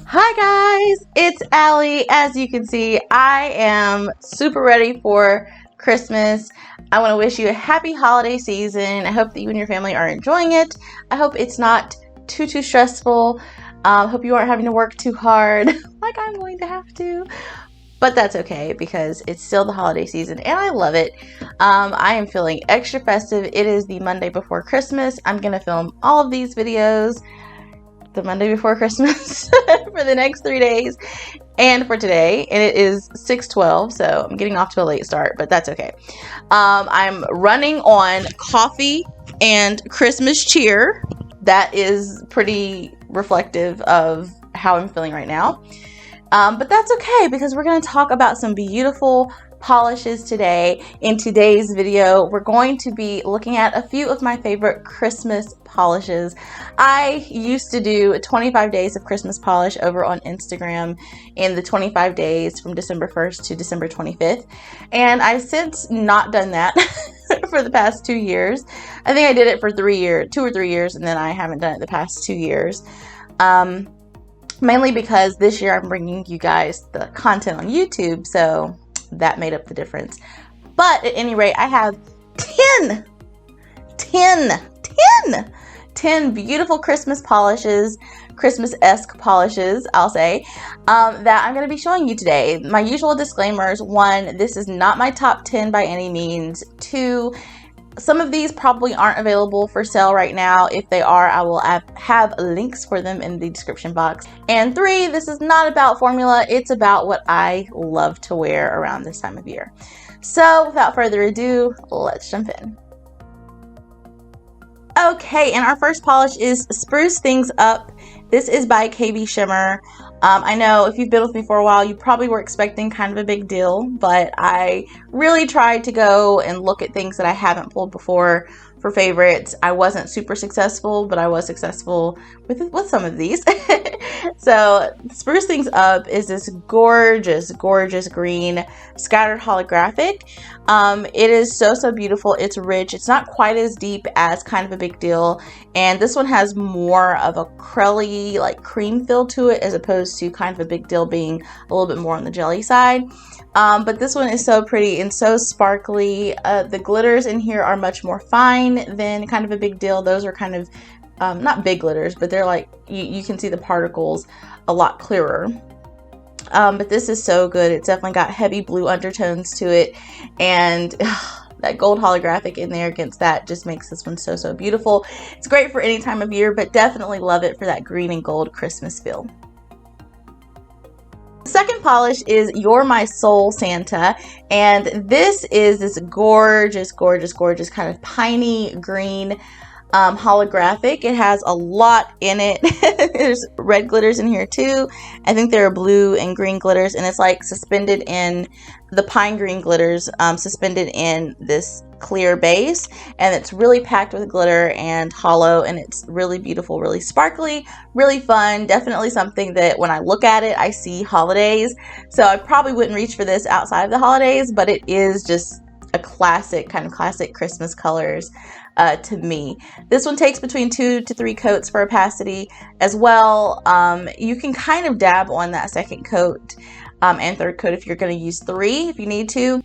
Hi guys, it's Alli. As you can see, I am super ready for Christmas. I want to wish you a happy holiday season. I hope that you and your family are enjoying it. I hope it's not too stressful. Hope you aren't having to work too hard like I'm going to have to. But that's okay because it's still the holiday season and I love it. I am feeling extra festive. It is the Monday before Christmas. I'm going to film all of these videos the Monday before Christmas for the next 3 days and for today, and it is 6:12, so I'm getting off to a late start, but that's okay. I'm running on coffee and Christmas cheer. That is pretty reflective of how I'm feeling right now, but that's okay because we're going to talk about some beautiful polishes today. In today's video, we're going to be looking at a few of my favorite Christmas polishes. I used to do 25 days of Christmas polish over on Instagram in the 25 days from December 1st to December 25th, and I've since not done that for the past 2 years. I think I did it for 2 or 3 years, and then I haven't done it the past 2 years. Mainly because this year I'm bringing you guys the content on YouTube, so that made up the difference. But at any rate, I have 10 beautiful Christmas polishes, Christmas-esque polishes, I'll say, that I'm going to be showing you today. My usual disclaimers: 1, this is not my top 10 by any means. 2, some of these probably aren't available for sale right now. If they are, I will have links for them in the description box. And 3, this is not about formula. It's about what I love to wear around this time of year. So without further ado, let's jump in. Okay, and our first polish is Spruce Things Up. This is by KBShimmer. I know if you've been with me for a while, you probably were expecting kind of a big deal, but I really tried to go and look at things that I haven't pulled before for favorites. I wasn't super successful, but I was successful with some of these. So Spruce Things Up is this gorgeous green scattered holographic. It is so beautiful. It's rich. It's not quite as deep as Kind of a Big Deal, and this one has more of a crelly, like cream feel to it, as opposed to Kind of a Big Deal being a little bit more on the jelly side. But this one is so pretty and so sparkly. The glitters in here are much more fine than Kind of a Big Deal. Those are kind of not big glitters, but they're like, you can see the particles a lot clearer. But this is so good. It's definitely got heavy blue undertones to it, and that gold holographic in there against that just makes this one so beautiful. It's great for any time of year, but definitely love it for that green and gold Christmas feel. Second polish is You're My Soul Santa, and this is this gorgeous kind of piney green holographic. It has a lot in it. There's red glitters in here too. I think there are blue and green glitters, and it's like suspended in the pine green glitters, suspended in this clear base, and it's really packed with glitter and hollow, and it's really beautiful, really sparkly, really fun. Definitely something that when I look at it, I see holidays. So I probably wouldn't reach for this outside of the holidays, but it is just a classic Christmas colors to me. This one takes between 2 to 3 coats for opacity as well. You can kind of dab on that second coat and third coat if you're going to use 3 if you need to.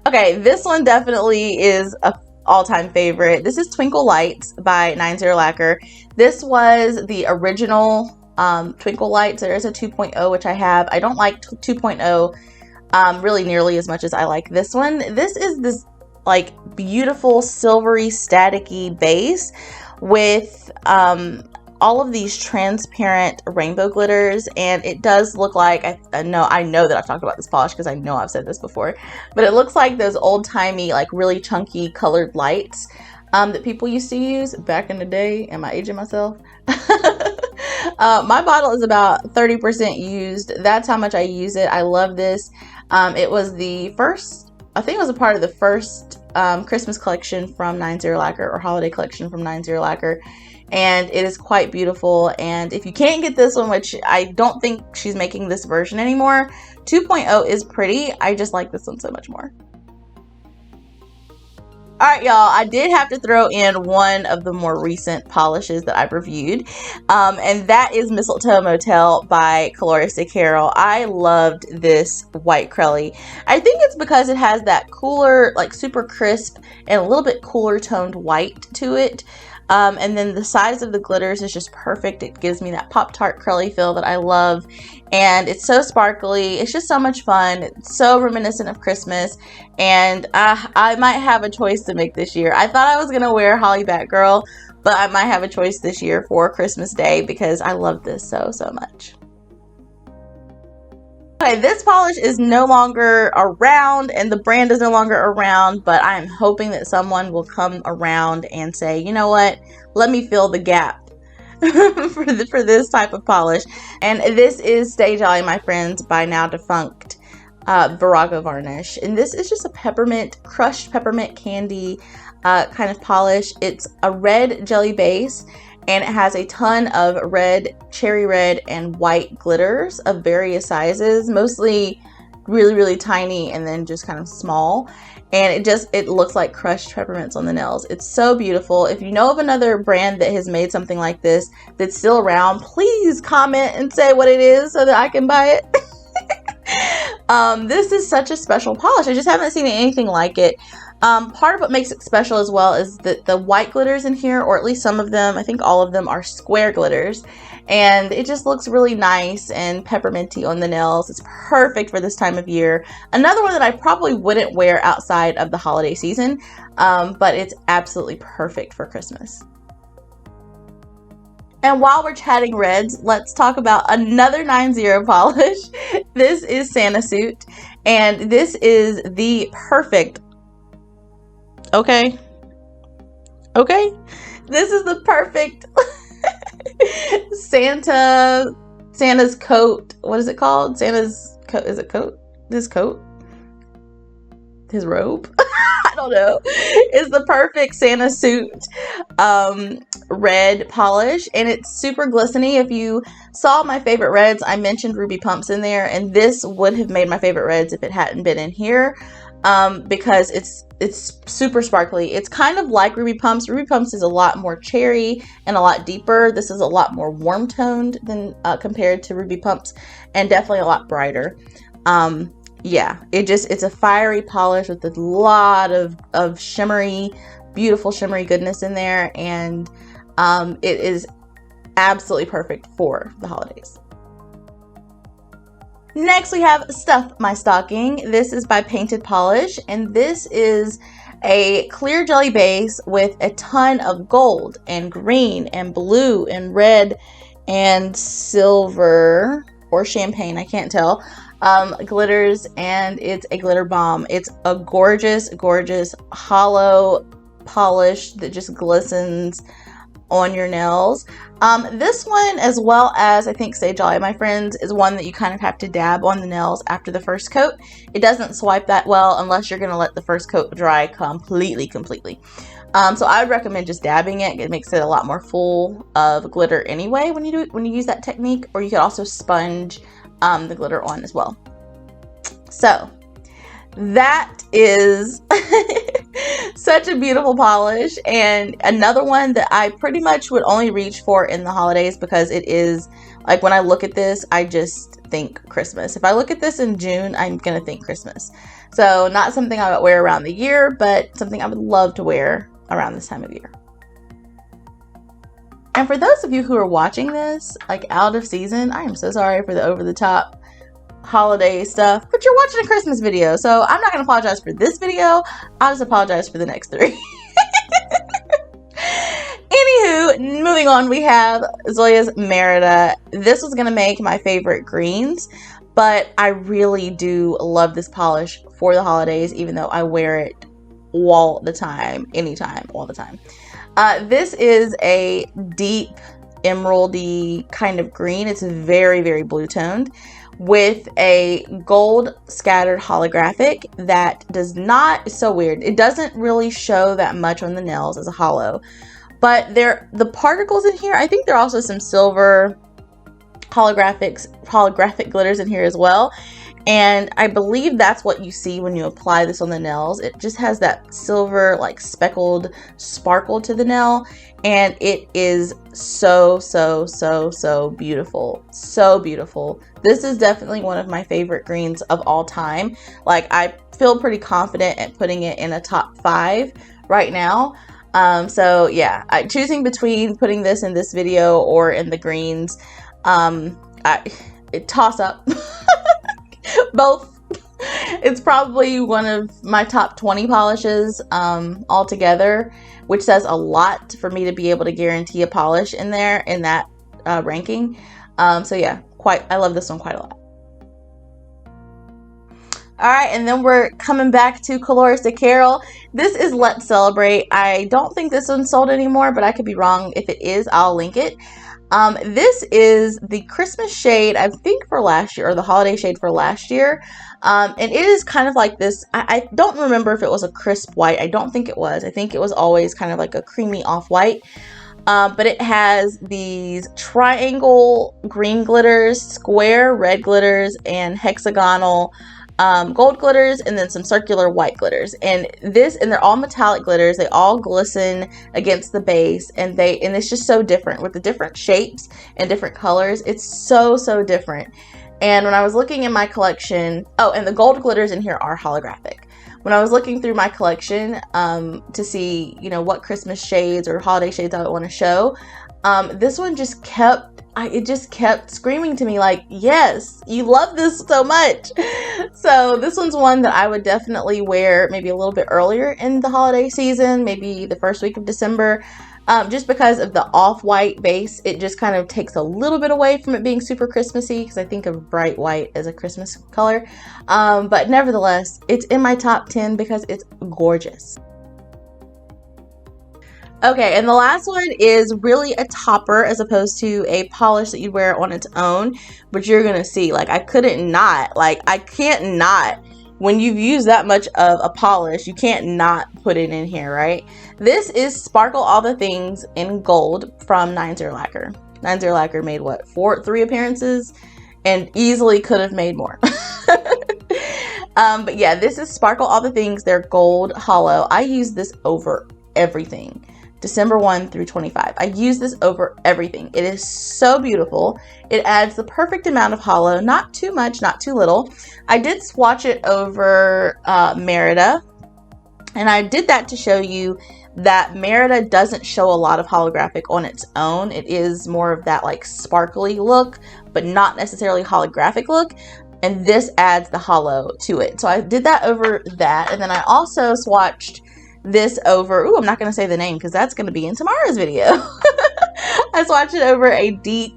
Okay, this one definitely is a all-time favorite. This is Twinkle Lights by 90 Lacquer. This was the original Twinkle Lights. There is a 2.0 which I have. I don't like 2.0 really nearly as much as I like this one. This is this like beautiful silvery staticky base with all of these transparent rainbow glitters, and it does look like, I know that I've talked about this polish because I know I've said this before, but it looks like those old-timey, like really chunky colored lights that people used to use back in the day. Am I aging myself? My bottle is about 30% used. That's how much I use it. I love this. It was the first, I think it was a part of the first Christmas collection from 90 Lacquer, or holiday collection from 90 Lacquer, and it is quite beautiful. And if you can't get this one, which I don't think she's making this version anymore, 2.0 is pretty. I just like this one so much more. Alright, y'all, I did have to throw in one of the more recent polishes that I've reviewed, and that is Mistletoe Motel by Colores de Carol. I loved this white Crelly. I think it's because it has that cooler, like super crisp and a little bit cooler toned white to it. And then the size of the glitters is just perfect. It gives me that Pop-Tart Crelly feel that I love. And it's so sparkly. It's just so much fun. It's so reminiscent of Christmas. And I might have a choice to make this year. I thought I was going to wear Holly Batgirl, but I might have a choice this year for Christmas Day because I love this so much. Okay, this polish is no longer around and the brand is no longer around, but I am hoping that someone will come around and say, you know what, let me fill the gap for this type of polish. And this is Stay Jolly, my friends, by now defunct Virago Varnish. And this is just a peppermint, crushed peppermint candy kind of polish. It's a red jelly base. And it has a ton of red, cherry red, and white glitters of various sizes, mostly really tiny and then just kind of small. And it looks like crushed peppermints on the nails. It's so beautiful. If you know of another brand that has made something like this that's still around, please comment and say what it is so that I can buy it. This is such a special polish. I just haven't seen anything like it. Part of what makes it special as well is that the white glitters in here, or at least some of them, I think all of them, are square glitters. And it just looks really nice and pepperminty on the nails. It's perfect for this time of year. Another one that I probably wouldn't wear outside of the holiday season, but it's absolutely perfect for Christmas. And while we're chatting reds, let's talk about another 9-0 polish. This is Santa Suit, and this is the perfect... Okay. This is the perfect Santa's coat. What is it called? Santa's coat. Is it coat? This coat? His robe? I don't know. It's the perfect Santa suit red polish, and it's super glistening. If you saw my favorite reds, I mentioned Ruby Pumps in there, and this would have made my favorite reds if it hadn't been in here. Because it's super sparkly. It's kind of like Ruby Pumps. Ruby Pumps is a lot more cherry and a lot deeper. This is a lot more warm toned than compared to Ruby Pumps, and definitely a lot brighter. Yeah, it's a fiery polish with a lot of shimmery, beautiful shimmery goodness in there, and it is absolutely perfect for the holidays. Next, we have Stuff My Stocking. This is by Painted Polish, and this is a clear jelly base with a ton of gold and green and blue and red and silver or champagne, I can't tell, glitters, and it's a glitter bomb. It's a gorgeous hollow polish that just glistens on your nails. This one, as well as I think Stay Jolly, my friends, is one that you kind of have to dab on the nails after the first coat. It doesn't swipe that well unless you're going to let the first coat dry completely. So I would recommend just dabbing it. It makes it a lot more full of glitter anyway when you use that technique, or you could also sponge the glitter on as well. So that is such a beautiful polish, and another one that I pretty much would only reach for in the holidays, because it is like, when I look at this, I just think Christmas. If I look at this in June, I'm gonna think Christmas. So not something I would wear around the year, but something I would love to wear around this time of year. And for those of you who are watching this like out of season, I am so sorry for the over-the-top holiday stuff, but you're watching a Christmas video, so I'm not gonna apologize for this video. I'll just apologize for the next 3. Anywho, moving on, we have Zoya's Merida. This was gonna make my favorite greens, but I really do love this polish for the holidays, even though I wear it all the time, anytime, all the time. This is a deep emeraldy kind of green. It's very blue toned, with a gold scattered holographic that does not, it's so weird, it doesn't really show that much on the nails as a hollow, but the particles in here, I think there are also some silver holographic glitters in here as well, And I believe that's what you see when you apply this on the nails. It just has that silver, like speckled sparkle to the nail. And it is so, so, so, so beautiful. So beautiful. This is definitely one of my favorite greens of all time. Like, I feel pretty confident at putting it in a top 5 right now. So yeah, choosing between putting this in this video or in the greens, toss up. Both. It's probably one of my top 20 polishes altogether, which says a lot for me to be able to guarantee a polish in there in that ranking. So yeah, I love this one quite a lot. All right, and then we're coming back to Colores de Carol. This is Let's Celebrate. I don't think this one's sold anymore, but I could be wrong. If it is, I'll link it. This is the Christmas shade, I think, for last year, or the holiday shade for last year. And it is kind of like this. I don't remember if it was a crisp white. I don't think it was. I think it was always kind of like a creamy off-white. But it has these triangle green glitters, square red glitters, and hexagonal gold glitters, and then some circular white glitters. And they're all metallic glitters. They all glisten against the base, and it's just so different with the different shapes and different colors. It's so, so different. And when I was looking in my collection, oh, and the gold glitters in here are holographic. When I was looking through my collection to see, you know, what Christmas shades or holiday shades I would want to show, this one just kept screaming to me like, yes, you love this so much. So this one's one that I would definitely wear maybe a little bit earlier in the holiday season, maybe the first week of December, just because of the off-white base. It just kind of takes a little bit away from it being super Christmassy, because I think of bright white as a Christmas color. But nevertheless, it's in my top 10 because it's gorgeous. Okay, and the last one is really a topper as opposed to a polish that you'd wear on its own, but you're gonna see, like, I can't not, when you've used that much of a polish, you can't not put it in here, right? This is Sparkle All the Things in Gold from 90 Lacquer. 90 Lacquer made what, 3 appearances, and easily could have made more. But yeah, this is Sparkle All the Things. They're gold hollow. I use this over everything. December 1 through 25. I use this over everything. It is so beautiful. It adds the perfect amount of hollow, not too much, not too little. I did swatch it over Merida, and I did that to show you that Merida doesn't show a lot of holographic on its own. It is more of that like sparkly look, but not necessarily holographic look. And this adds the hollow to it. So I did that over that, and then I also swatched this over, I'm not going to say the name because that's going to be in tomorrow's video. I swatched it over a deep,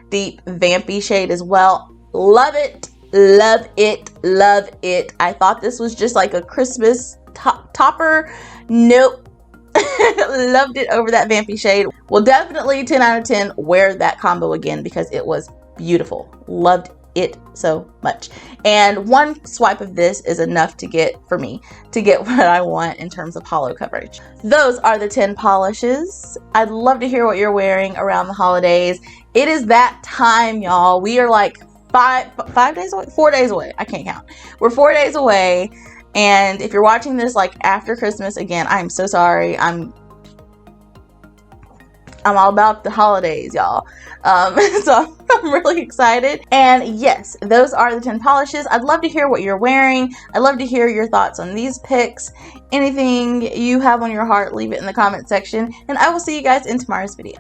deep vampy shade as well. Love it, love it, love it. I thought this was just like a Christmas topper. Nope. Loved it over that vampy shade. Will definitely 10 out of 10 wear that combo again because it was beautiful. Loved it so much. And one swipe of this is enough to get what I want in terms of hollow coverage. Those are the 10 polishes. I'd love to hear what you're wearing around the holidays. It is that time, y'all. We are like 4 days away. I can't count. We're 4 days away. And if you're watching this like after Christmas, again, I'm so sorry. I'm all about the holidays, y'all. So I'm really excited. And yes, those are the 10 polishes. I'd love to hear what you're wearing. I'd love to hear your thoughts on these picks. Anything you have on your heart, leave it in the comment section. And I will see you guys in tomorrow's video.